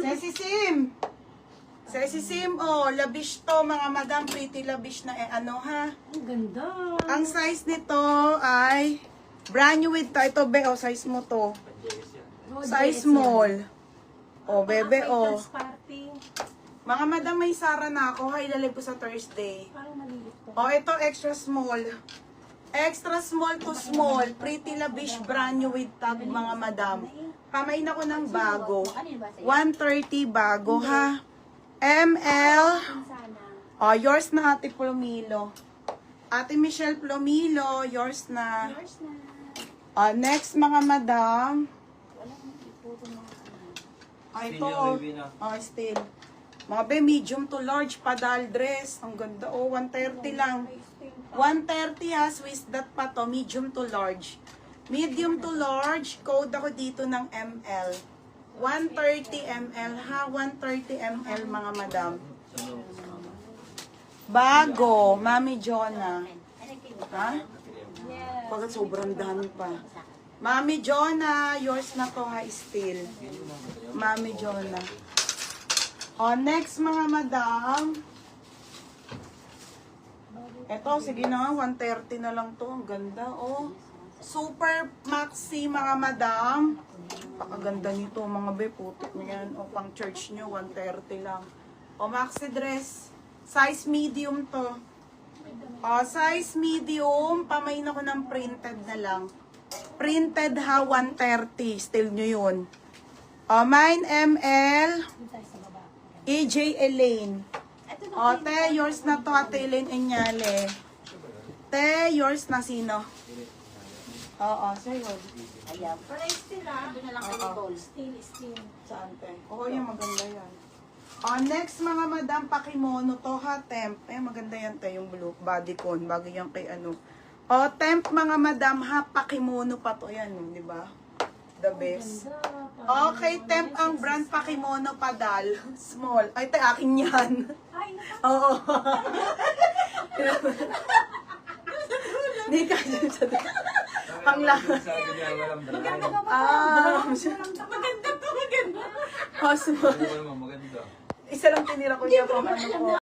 Sesi Sim. Sesi Sim, oh, labish to, mga madam, pretty labish na ano ha. Ang ganda. Ang size nito ay brand new with to. Ito, be, oh, size mo to. Size small. Oh, bebe, oh. Party. Mga madam, may Sara na ako, ha, ilalagay ko sa Thursday. Parang maliit to. Oh, ito, extra small. Extra small to small. Pretty labish, brand new with tag, mga madam. Pamain ako ng bago. 130 bago, ha. ML. Oh, yours na, Ate Plomilo. Ate Michelle Plomilo, yours na. Next, mga madam. Ito, still. Mga be, medium to large, padal dress. Ang ganda, 130 lang. 130 ha, Swiss dot pa to, medium to large. Medium to large, code ako dito ng ML. 130 ml ha, 130 ml mga madam. Bago, Mami Jonah. Ha? Pagkat sobrang dami pa. Mami Jonah, yours na to ha, still. Mami Jonah. Next mga madam. Ito, sige na, 130 na lang to. Ang ganda, oh. Super maxi, mga madam. Pakaganda nito, mga be, putik na yan. O, pang church nyo, 130 lang. O, maxi dress. Size medium to. O, size medium. Pamain ako ng printed na lang. Printed ha, 130. Still nyo yun. O, mine ML. AJ Elaine. O, te, yours na to, Ate Elaine Enyale. Te, yours na sino? Oo, sa'yo. Ayan. Para still ha. Doon na lang kayo gold. Still. Saan, te? Oo, yung maganda yan. O, next mga madam, pakimono to ha, temp. Maganda yan, te, yung blue bodycon. Bago yan kay ano. O, temp mga madam ha, pakimono pa to yan, di ba? The best. Okay, temp ang brand pakimono padal. Small. Ay, te, akin yan. Oo. Hindi ka dyan sa pang lahat. Maganda ka ba? Maganda to, maganda. Oh, small. Maganda. Isa lang tinira ko niya pang ano ko.